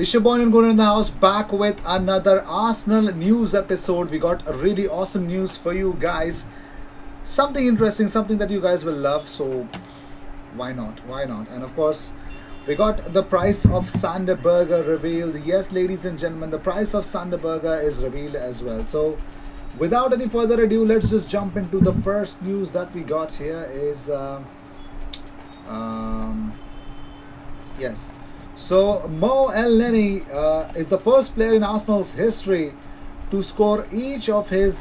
Ishabon and Guru in the house, back with another Arsenal news episode. We got a really awesome news for you guys. Something interesting, something that you guys will love. So why not? Why not? And of course, we got the price of Sander Berger revealed. Yes, ladies and gentlemen, the price of Sander Berger is revealed as well. So without any further ado, let's just jump into the first news that we got here. Yes. So Mo Elneny is the first player in Arsenal's history to score each of his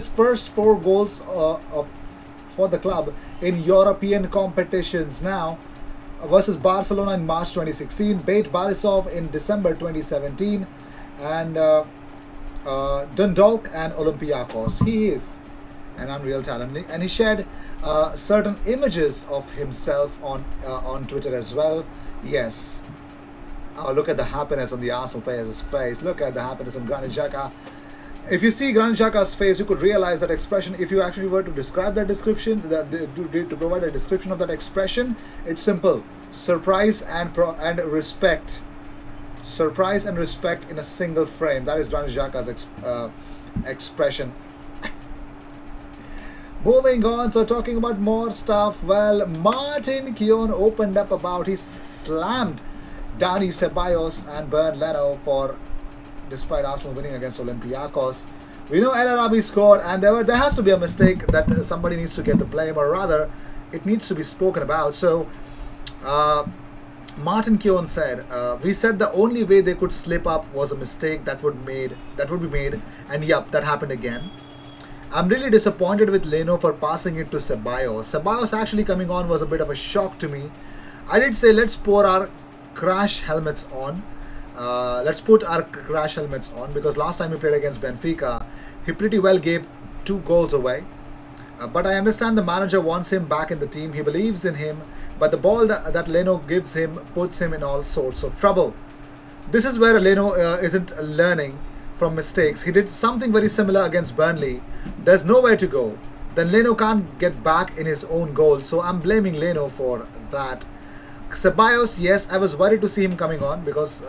first 4 goals for the club in European competitions. Now versus Barcelona in March 2016, Bate Borisov in December 2017, and Dundalk and Olympiacos. He is an unreal talent, and he shared certain images of himself on Twitter as well. Yes. Oh, look at the happiness on the Arsenal player's face. Look at the happiness on Granit Xhaka. If you see Granit Xhaka's face, you could realize that expression. If you actually were to describe that description, to provide a description of that expression, it's simple: surprise and respect. Surprise and respect in a single frame. That is Granit Xhaka's expression. Moving on, so talking about more stuff, well, Martin Keown opened up about he slammed Dani Ceballos and Bernd Leno despite Arsenal winning against Olympiacos. We know El Arabi scored, and there has to be a mistake that somebody needs to get the blame, or rather, it needs to be spoken about. So, Martin Keown said, "We said the only way they could slip up was a mistake that would be made, and yup, that happened again. I'm really disappointed with Leno for passing it to Ceballos. Ceballos actually coming on was a bit of a shock to me. I did say let's put our crash helmets on. Because last time he played against Benfica, he pretty well gave 2 goals away. But I understand the manager wants him back in the team. He believes in him, but the ball that Leno gives him puts him in all sorts of trouble. This is where Leno isn't learning from mistakes. He did something very similar against Burnley. There's nowhere to go. Then Leno can't get back in his own goal, so I'm blaming Leno for that. Ceballos, yes, I was worried to see him coming on because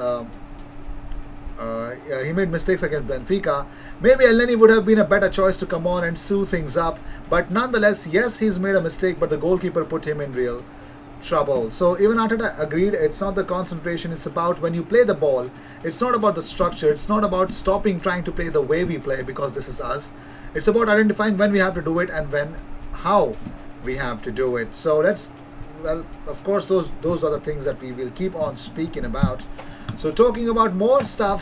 he made mistakes against Benfica. Maybe Elneny would have been a better choice to come on and sew things up, but nonetheless, yes, he's made a mistake, but the goalkeeper put him in real trouble." So even Arteta agreed, it's not the concentration, it's about when you play the ball. It's not about the structure, it's not about stopping trying to play the way we play because this is us. It's about identifying when we have to do it and how we have to do it. So of course, those are the things that we will keep on speaking about. So talking about more stuff, a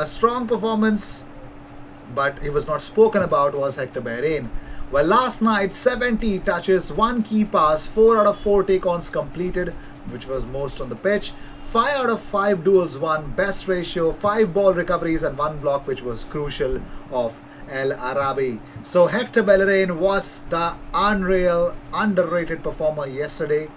strong performance, but he was not spoken about, was Hector Bellerin. Well, last night, 70 touches, 1 key pass, 4 out of 4 take-ons completed, which was most on the pitch. 5 out of 5 duels won, best ratio, 5 ball recoveries and 1 block, which was crucial of El Arabi. So Hector Bellerin was the unreal, underrated performer yesterday.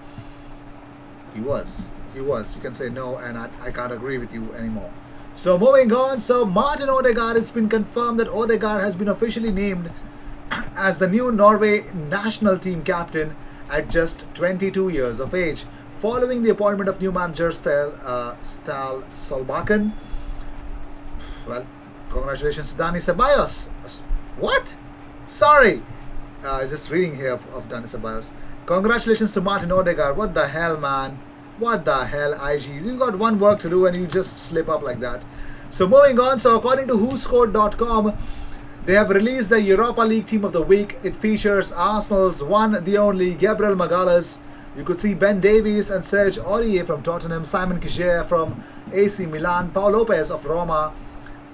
He was. You can say no, and I can't agree with you anymore. So moving on, so Martin Odegaard, it's been confirmed that Odegaard has been officially named as the new Norway national team captain at just 22 years of age, following the appointment of new manager Ståle Solbakken. Well, congratulations to Dani Ceballos. What? Sorry. Just reading here of Dani Ceballos. Congratulations to Martin Odegaard. What the hell, man? What the hell, IG? You got one work to do and you just slip up like that. So moving on, so according to WhoScored.com, they have released the Europa League Team of the Week. It features Arsenal's one, the only, Gabriel Magalhaes. You could see Ben Davies and Serge Aurier from Tottenham, Simon Kjaer from AC Milan, Paul Lopez of Roma,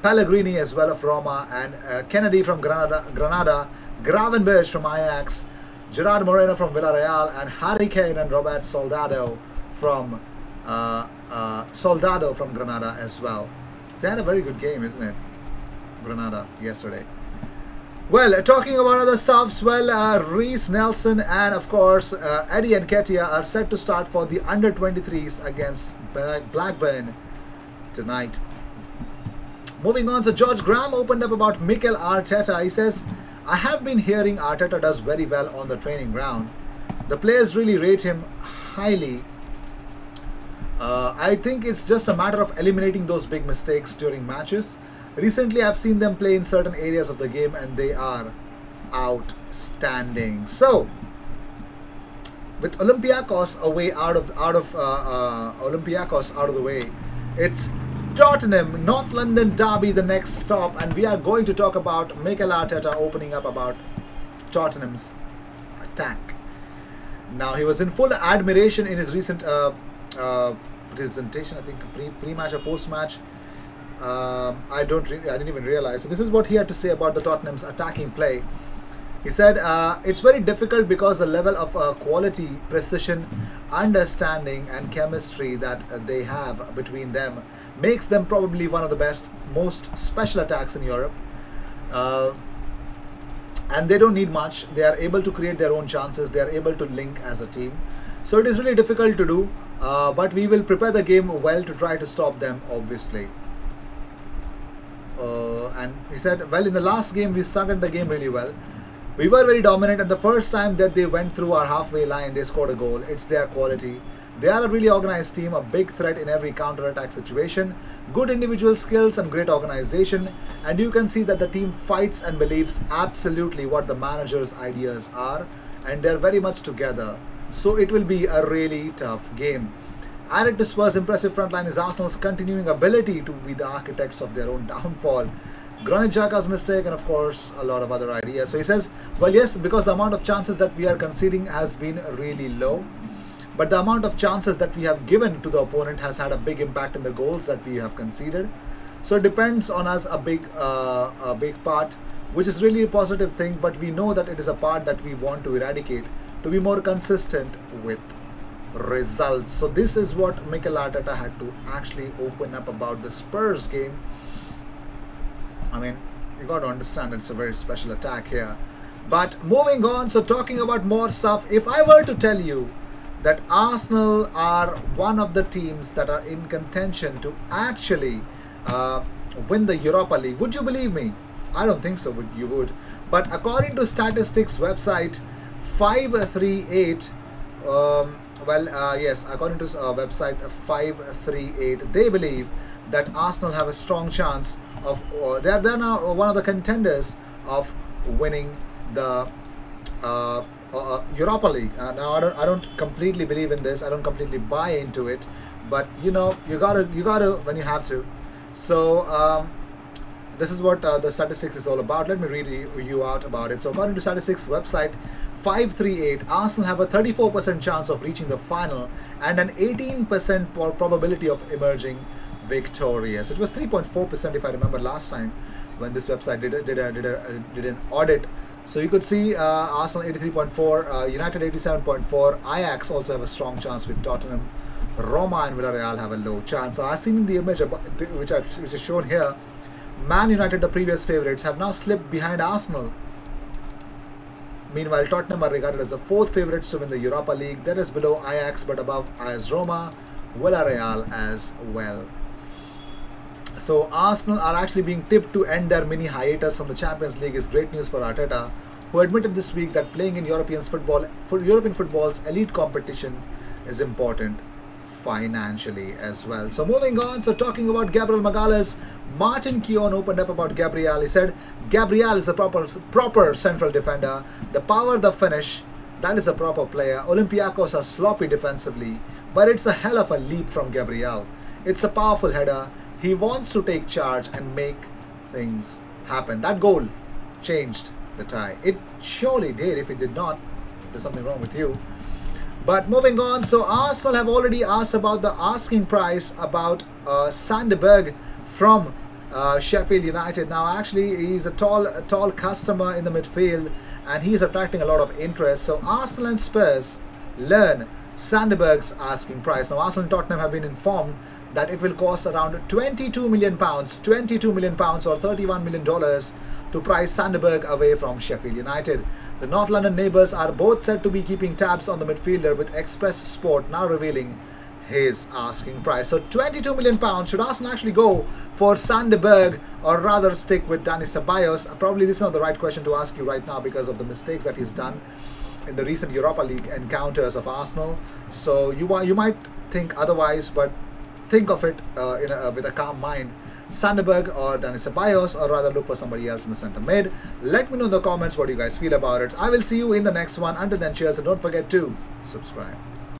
Pellegrini as well of Roma, and Kennedy from Granada, Gravenberch from Ajax, Gerard Moreno from Villarreal, and Harry Kane and Robert Soldado from Granada as well. They had a very good game, isn't it? Granada yesterday. Well, talking about other stuffs, well, Reece Nelson and of course Eddie Nketiah are set to start for the under-23s against Blackburn tonight. Moving on, so George Graham opened up about Mikel Arteta. He says, "I have been hearing Arteta does very well on the training ground. The players really rate him highly. I think it's just a matter of eliminating those big mistakes during matches. Recently, I've seen them play in certain areas of the game and they are outstanding. So, with Olympiacos out of Olympiacos out of the way, it's Tottenham, North London derby, the next stop, and we are going to talk about Mikel Arteta opening up about Tottenham's attack. Now, he was in full admiration in his recent presentation, I think pre-match or post-match. I didn't even realize. So this is what he had to say about the Tottenham's attacking play. He said, it's very difficult because the level of quality, precision, understanding and chemistry that they have between them makes them probably one of the best, most special attacks in Europe. And they don't need much. They are able to create their own chances. They are able to link as a team. So it is really difficult to do, but we will prepare the game well to try to stop them, obviously. And he said, well, in the last game, we started the game really well. We were very dominant, and the first time that they went through our halfway line, they scored a goal. It's their quality. They are a really organized team, a big threat in every counter-attack situation, good individual skills and great organization, and you can see that the team fights and believes absolutely what the manager's ideas are, and they're very much together. So it will be a really tough game. Added to Spurs' impressive front line is Arsenal's continuing ability to be the architects of their own downfall. Granit Xhaka's mistake and of course a lot of other ideas. So he says, well, yes, because the amount of chances that we are conceding has been really low, but the amount of chances that we have given to the opponent has had a big impact in the goals that we have conceded. So it depends on us a big part, which is really a positive thing, but we know that it is a part that we want to eradicate to be more consistent with results. So this is what Mikel Arteta had to actually open up about the Spurs game. I mean, you got to understand it's a very special attack here. But moving on, so talking about more stuff, if I were to tell you that Arsenal are one of the teams that are in contention to actually win the Europa League, would you believe me? I don't think so, you would. But according to statistics website 538, yes, according to website 538, they believe that Arsenal have a strong chance of, they're now one of the contenders of winning the Europa League. Now I don't completely believe in this. I don't completely buy into it, but you know, you gotta when you have to. So this is what the statistics is all about. Let me read you out about it. So according to statistics website 538, Arsenal have a 34% chance of reaching the final and an 18% probability of emerging victorious. It was 3.4% if I remember last time when this website did an audit. So you could see Arsenal 83.4, United 87.4, Ajax also have a strong chance with Tottenham, Roma and Villarreal have a low chance. So I've seen the image which is shown here. Man United, the previous favourites, have now slipped behind Arsenal. Meanwhile, Tottenham are regarded as the fourth favourites to win the Europa League. That is below Ajax but above AS Roma, Villarreal as well. So Arsenal are actually being tipped to end their mini hiatus from the Champions League is great news for Arteta, who admitted this week that playing in European football's elite competition is important financially as well. So moving on, so talking about Gabriel Magalhaes, Martin Keown opened up about Gabriel. He said, Gabriel is a proper central defender. The power, the finish, that is a proper player. Olympiacos are sloppy defensively, but it's a hell of a leap from Gabriel. It's a powerful header. He wants to take charge and make things happen. That goal changed the tie. It surely did. If it did not, there's something wrong with you. But moving on, so Arsenal have already asked about the asking price about Sander Berge from Sheffield United. Now actually he's a tall customer in the midfield and he's attracting a lot of interest. So Arsenal and Spurs learn Sander Berge's asking price. Now Arsenal and Tottenham have been informed that it will cost around £22 million or $31 million to price Sander Berge away from Sheffield United. The North London neighbours are both said to be keeping tabs on the midfielder, with Express Sport now revealing his asking price. So £22 million. Should Arsenal actually go for Sander Berge or rather stick with Dani Ceballos? Probably this is not the right question to ask you right now because of the mistakes that he's done. in the recent Europa League encounters of Arsenal. So you might think otherwise, but think of it with a calm mind. Sandberg or Dani Ceballos, or rather look for somebody else in the centre mid. Let me know in the comments what you guys feel about it. I will see you in the next one. Until then, cheers, and don't forget to subscribe.